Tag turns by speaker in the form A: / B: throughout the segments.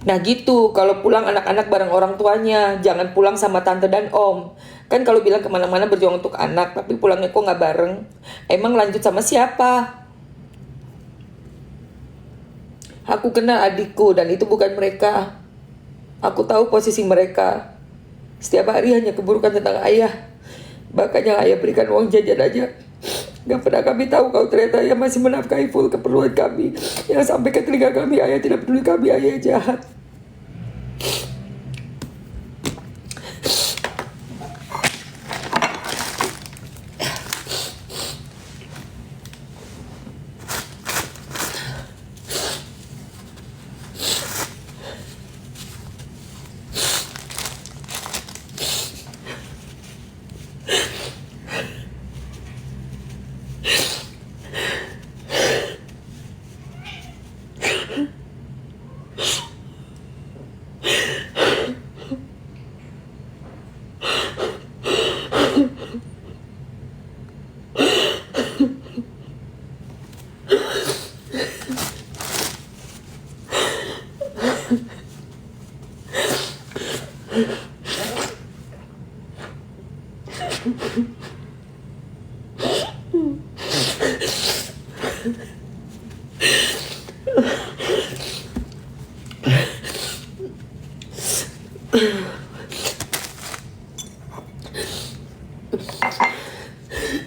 A: Nah gitu, kalau pulang anak-anak bareng orang tuanya, jangan pulang sama tante dan om. Kan kalau bilang kemana-mana berjuang untuk anak, tapi pulangnya kok nggak bareng. Emang lanjut sama siapa? Aku kenal adikku dan itu bukan mereka. Aku tahu posisi mereka. Setiap hari hanya keburukan tentang ayah. Bahkan yang ayah berikan uang jajan aja. Gak pernah kami tahu kalau ternyata ayah masih menafkahi full keperluan kami. Yang sampai ke telinga kami, ayah tidak peduli kami, ayah jahat.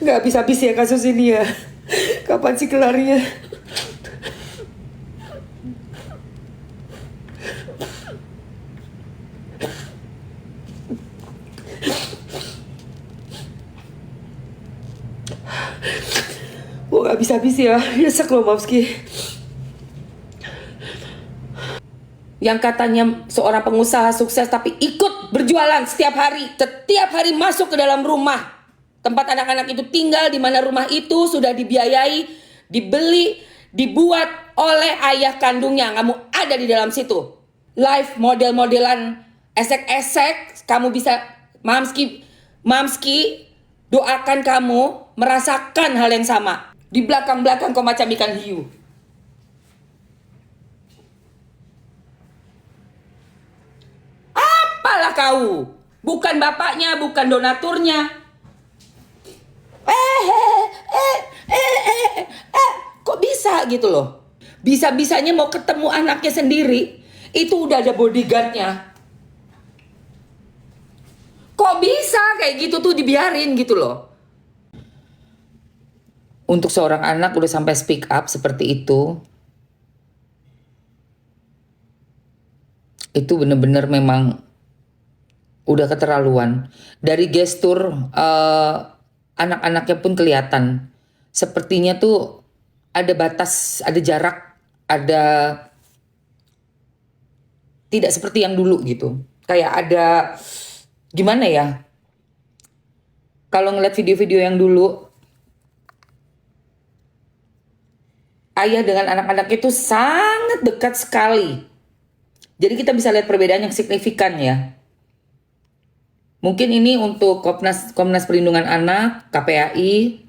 A: Gak habis-habis ya kasus ini ya. Kapan sih kelarnya? Gue gak habis-habis ya. Nyesek loh Mamski. Yang katanya seorang pengusaha sukses tapi ikut berjualan setiap hari masuk ke dalam rumah tempat anak-anak itu tinggal, di mana rumah itu sudah dibiayai, dibeli, dibuat oleh ayah kandungnya. Kamu ada di dalam situ. Live model-modelan esek-esek, kamu bisa Mamski doakan kamu merasakan hal yang sama. Di belakang-belakang kau macam ikan hiu. Apalah kau? Bukan bapaknya, bukan donaturnya. Kok bisa gitu loh? Bisa-bisanya mau ketemu anaknya sendiri, itu udah ada bodyguardnya. Kok bisa kayak gitu tuh dibiarin gitu loh? Untuk seorang anak udah sampai speak up seperti itu bener-bener memang udah keterlaluan. Dari gestur anak-anaknya pun kelihatan. Sepertinya tuh ada batas, ada jarak, ada tidak seperti yang dulu gitu. Kayak ada gimana ya? Kalau ngeliat video-video yang dulu, ayah dengan anak-anak itu sangat dekat sekali. Jadi kita bisa lihat perbedaan yang signifikan ya. Mungkin ini untuk Komnas Perlindungan Anak, KPAI,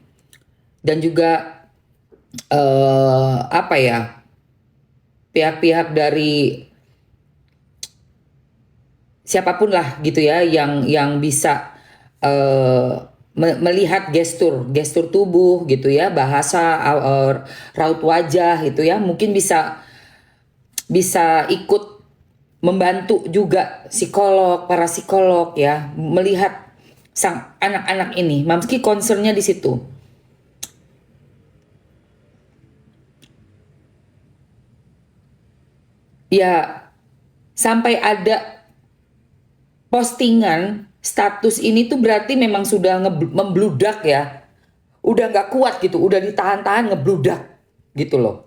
A: dan juga apa ya, pihak-pihak dari siapapun lah gitu ya yang bisa melihat gestur tubuh gitu ya, bahasa raut wajah gitu ya, mungkin bisa ikut membantu juga para psikolog ya, melihat sang anak-anak ini. Mamski concernnya di situ. Ya, sampai ada postingan status ini tuh berarti memang sudah membludak ya. Udah nggak kuat gitu, udah ditahan-tahan ngebludak gitu loh.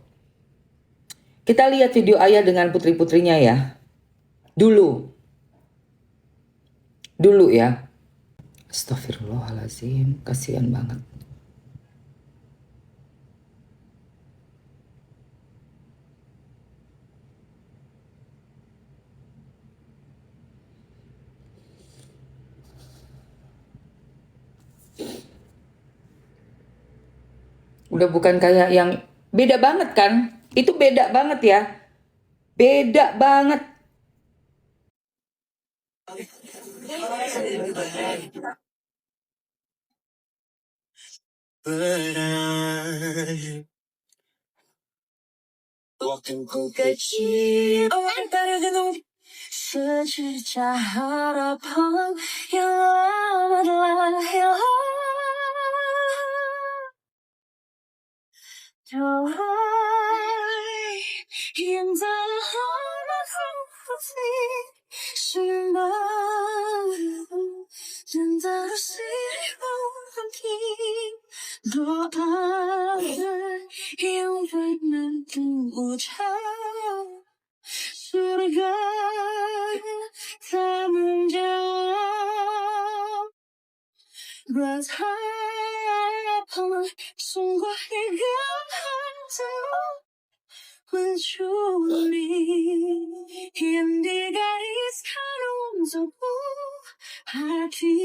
A: Kita lihat video ayah dengan putri-putrinya ya. Dulu ya. Astagfirullahaladzim, kasihan banget. Udah bukan kayak yang beda banget kan? Itu beda banget ya. Beda banget.
B: Waktuku kecil tergantung secerca harapan yang lama telah hilang. Doai yang lama hati sembah dan terus dirimu mungkin doa yang pernah terucap surga tak menjawab berharap sungguh hingga mencuri yang digariskan untukku hati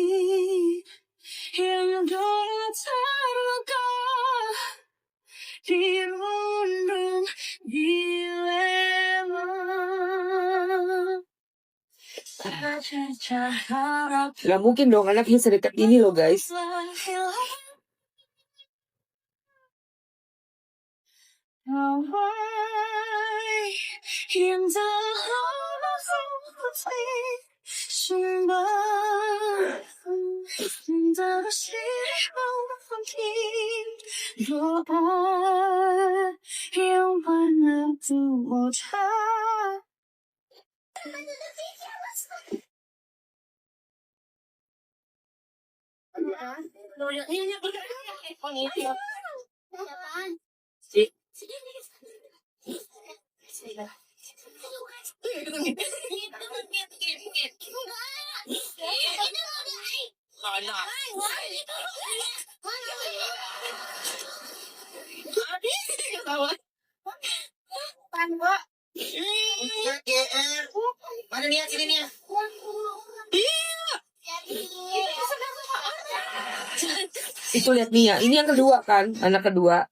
B: yang dulu terluka dirundung dilema secerca harap.
A: Gak mungkin dong anaknya sedekat ini loh guys.
B: Yang lama hati sembah dan terus dirimu mungkin doa yang pernah terucap.
C: Mana nih sini nih?
A: Itu lihat Nia, ini yang kedua kan, anak kedua.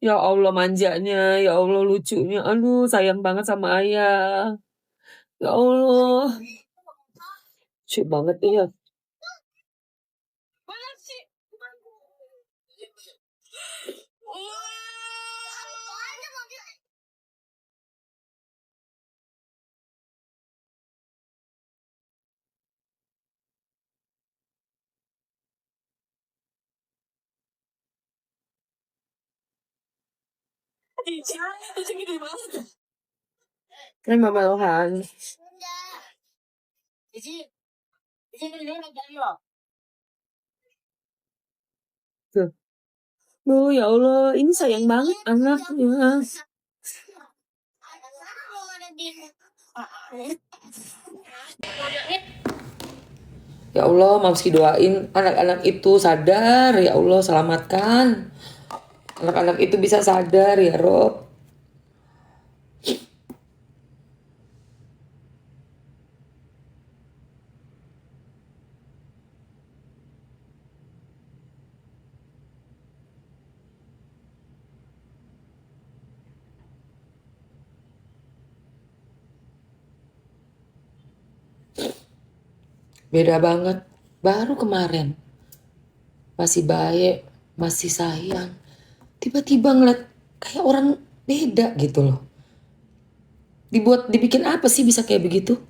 A: Ya Allah manjanya, ya Allah lucunya. Aduh sayang banget sama ayah. Ya Allah. Lucu banget ya. Kan Mama Lohan. Tuh. Oh ya Allah, ini sayang banget anaknya. Ya Allah, Mamski doain anak-anak itu sadar. Ya Allah, selamatkan. Anak-anak itu bisa sadar ya Rob. Beda banget. Baru kemarin masih baik, masih sayang. Tiba-tiba ngeliat kayak orang beda gitu loh. Dibikin apa sih bisa kayak begitu?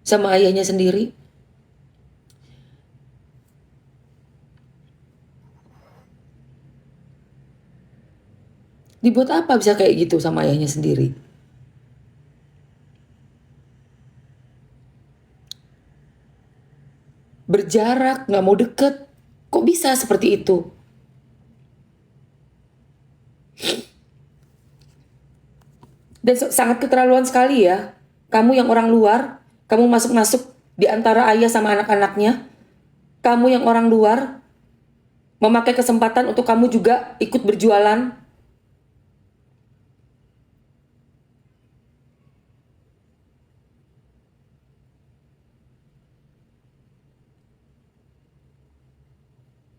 A: Sama ayahnya sendiri. Dibuat apa bisa kayak gitu sama ayahnya sendiri? Berjarak, gak mau deket. Kok bisa seperti itu? Dan sangat keterlaluan sekali ya. Kamu yang orang luar, kamu masuk-masuk di antara ayah sama anak-anaknya. Kamu yang orang luar, memakai kesempatan untuk kamu juga ikut berjualan.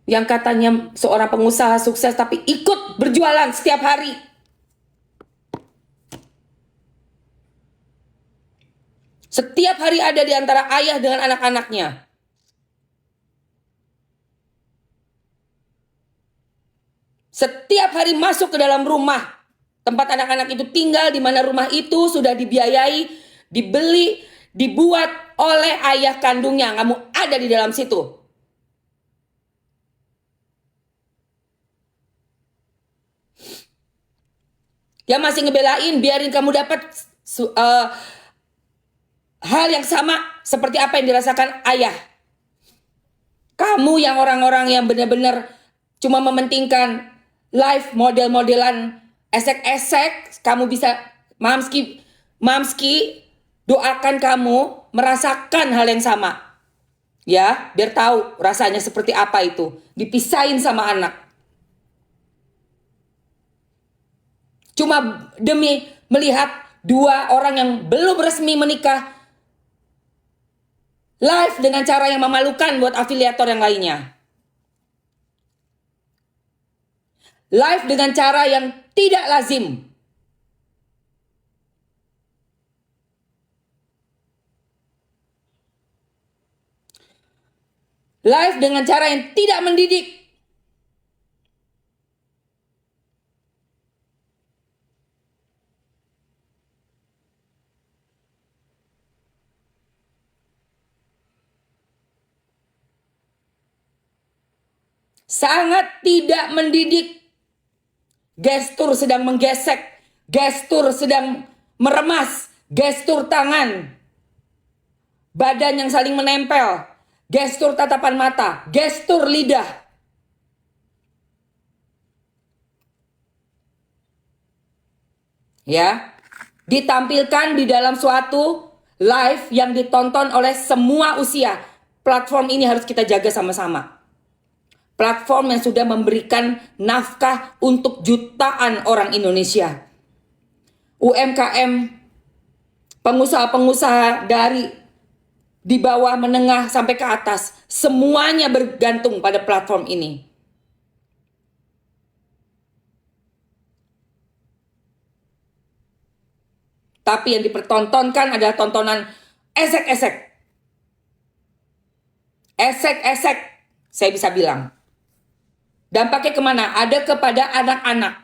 A: Yang katanya seorang pengusaha sukses tapi ikut berjualan setiap hari. Setiap hari ada di antara ayah dengan anak-anaknya. Setiap hari masuk ke dalam rumah tempat anak-anak itu tinggal, di mana rumah itu sudah dibiayai, dibeli, dibuat oleh ayah kandungnya. Kamu ada di dalam situ. Yang masih ngebelain, biarin kamu dapat hal yang sama seperti apa yang dirasakan ayah. Kamu yang orang-orang yang benar-benar cuma mementingkan life model-modelan esek-esek, kamu bisa, Mamski doakan kamu merasakan hal yang sama. Ya, biar tahu rasanya seperti apa itu, dipisahin sama anak. Cuma demi melihat dua orang yang belum resmi menikah live dengan cara yang memalukan buat afiliator yang lainnya. Live dengan cara yang tidak lazim. Live dengan cara yang tidak mendidik. Sangat tidak mendidik. Gestur sedang menggesek, gestur sedang meremas, gestur tangan, badan yang saling menempel, gestur tatapan mata, gestur lidah. Ya, ditampilkan di dalam suatu live yang ditonton oleh semua usia. Platform ini harus kita jaga sama-sama. Platform yang sudah memberikan nafkah untuk jutaan orang Indonesia. UMKM, pengusaha-pengusaha dari di bawah, menengah, sampai ke atas. Semuanya bergantung pada platform ini. Tapi yang dipertontonkan adalah tontonan esek-esek. Esek-esek, saya bisa bilang. Dampaknya kemana? Ada kepada anak-anak.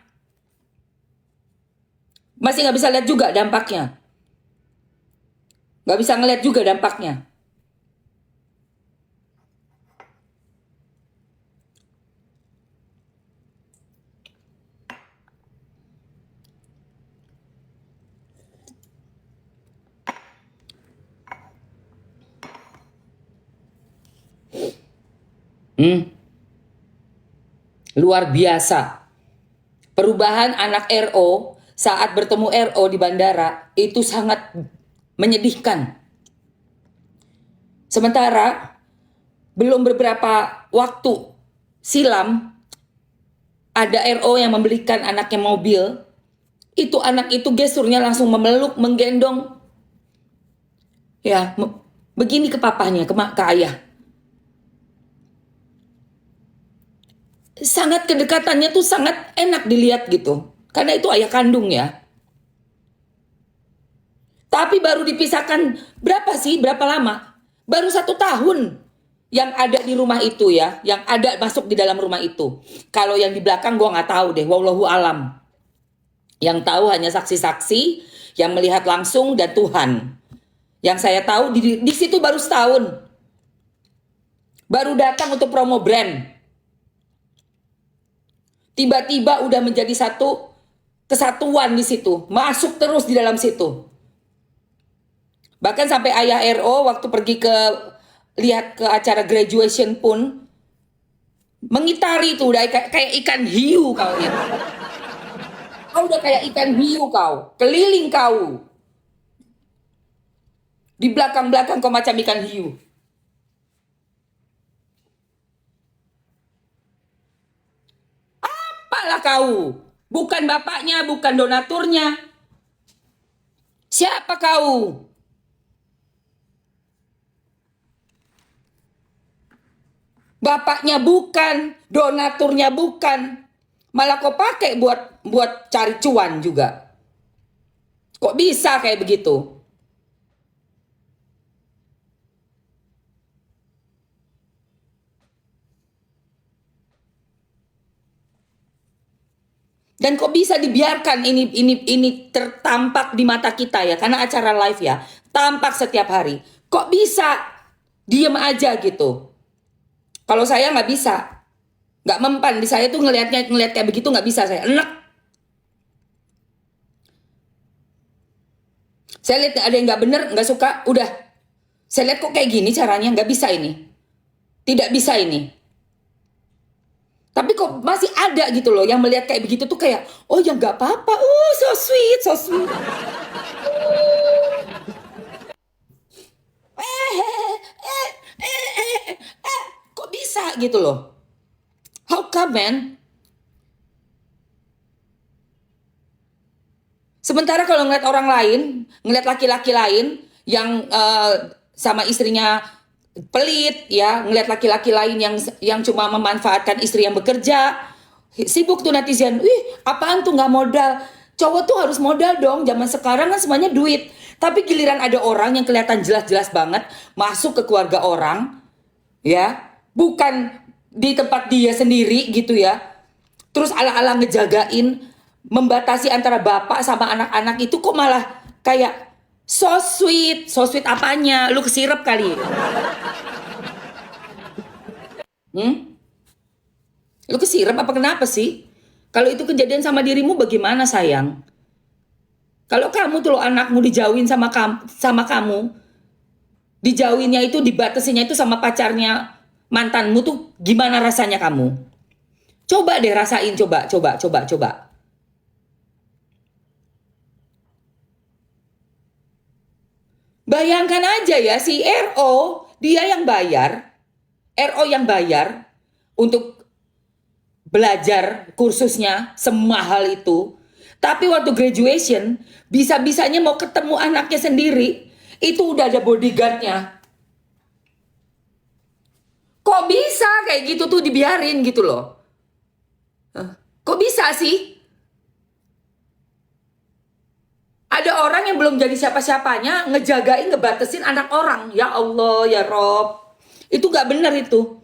A: Masih nggak bisa lihat juga dampaknya. Nggak bisa ngeliat juga dampaknya. Luar biasa. Perubahan anak RO saat bertemu RO di bandara itu sangat menyedihkan. Sementara belum beberapa waktu silam ada RO yang membelikan anaknya mobil. Itu anak itu gesturnya langsung memeluk, menggendong. Ya, begini ke papahnya, ke ayah. Sangat kedekatannya tuh sangat enak dilihat gitu. Karena itu ayah kandung ya. Tapi baru dipisahkan berapa lama? Baru 1 tahun yang ada di rumah itu ya. Yang ada masuk di dalam rumah itu. Kalau yang di belakang gua gak tahu deh. Wallahu alam. Yang tahu hanya saksi-saksi yang melihat langsung dan Tuhan. Yang saya tahu di situ baru setahun. Baru datang untuk promo brand. Tiba-tiba udah menjadi satu kesatuan di situ. Masuk terus di dalam situ. Bahkan sampai ayah RO waktu pergi lihat ke acara graduation pun mengitari tuh udah kayak ikan hiu kau ya. Kau udah kayak ikan hiu kau. Keliling kau. Di belakang-belakang kau macam ikan hiu. Apalah kau? Bukan bapaknya, bukan donaturnya. Siapa kau? Bapaknya bukan, donaturnya bukan. Malah kau pakai buat cari cuan juga. Kok bisa kayak begitu? Dan kok bisa dibiarkan ini tertampak di mata kita ya, karena acara live ya, tampak setiap hari. Kok bisa diem aja gitu? Kalau saya nggak bisa, nggak mempan di saya tuh ngelihat kayak begitu nggak bisa saya, enek. Saya lihat ada yang nggak bener, nggak suka, udah. Saya lihat kok kayak gini caranya, nggak bisa ini, tidak bisa ini. Tapi kok masih ada gitu loh yang melihat kayak begitu tuh kayak, oh ya nggak apa-apa, so sweet, so sweet. Kok bisa gitu loh? How come, man? Sementara kalau ngeliat orang lain, ngeliat laki-laki lain yang sama istrinya pelit ya, ngeliat laki-laki lain yang cuma memanfaatkan istri yang bekerja, sibuk tuh netizen, wih apaan tuh nggak modal, cowok tuh harus modal dong, zaman sekarang kan semuanya duit. Tapi giliran ada orang yang kelihatan jelas-jelas banget masuk ke keluarga orang, ya bukan di tempat dia sendiri gitu ya, terus ala-ala ngejagain, membatasi antara bapak sama anak-anak itu kok malah kayak so sweet apanya, lu kesirep kali. Lu kesirep apa kenapa sih? Kalau itu kejadian sama dirimu bagaimana sayang? Kalau kamu tuh lo anakmu dijauhin sama kamu, dijauhinnya itu, dibatasinya itu sama pacarnya mantanmu tuh gimana rasanya kamu? Coba deh rasain, coba. Bayangkan aja ya si RO, dia yang bayar, RO yang bayar untuk belajar kursusnya semahal itu. Tapi waktu graduation, bisa-bisanya mau ketemu anaknya sendiri, itu udah ada bodyguardnya. Kok bisa kayak gitu tuh dibiarin gitu loh? Kok bisa sih? Ada orang yang belum jadi siapa-siapanya ngejagain, ngebatasin anak orang. Ya Allah, ya Rob. Itu gak benar itu.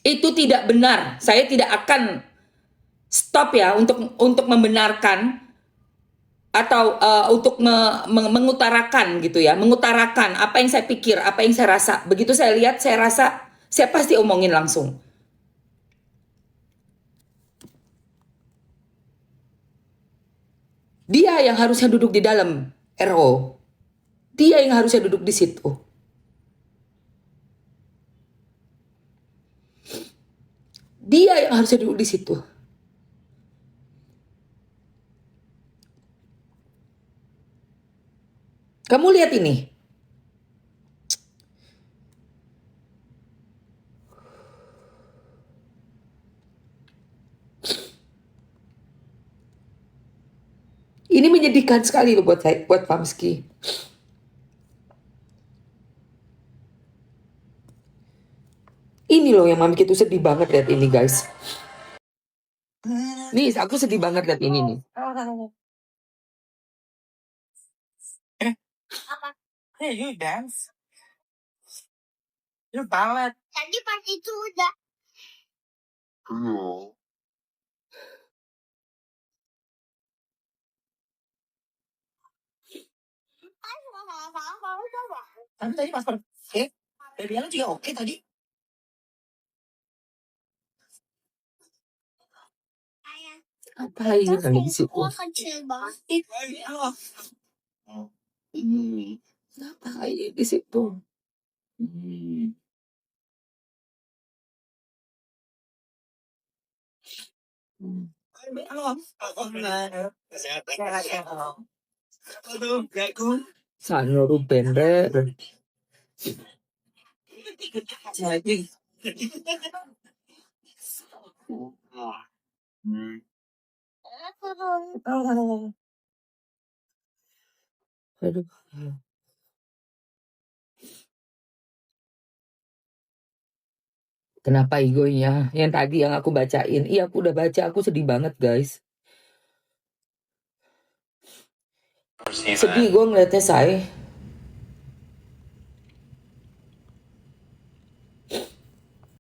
A: Itu tidak benar. Saya tidak akan stop ya untuk membenarkan atau untuk mengutarakan gitu ya, mengutarakan apa yang saya pikir, apa yang saya rasa. Begitu saya lihat, saya rasa saya pasti omongin langsung. Dia yang harusnya duduk di dalam RO. Dia yang harusnya duduk di situ. Dia yang harusnya duduk di situ. Kamu lihat ini. Ini menyedihkan sekali loh buat saya, buat Famski. Ini loh yang Mamski tuh sedih banget lihat ini guys. Nih, aku sedih banget lihat ini nih.
C: Hey, you dance. You ballet.
B: Tadi pas itu udah.
C: Tapi tadi pas baby Ella juga oke tadi.
A: Apa ini kali di situ?
B: Gua kecil banget.
A: Apa ini di situ? Sana Ruben re. Aduh. Kenapa egonya? Yang tadi yang aku bacain. Iya, aku udah baca. Aku sedih banget, guys. Sedih gue ngeliatnya, say.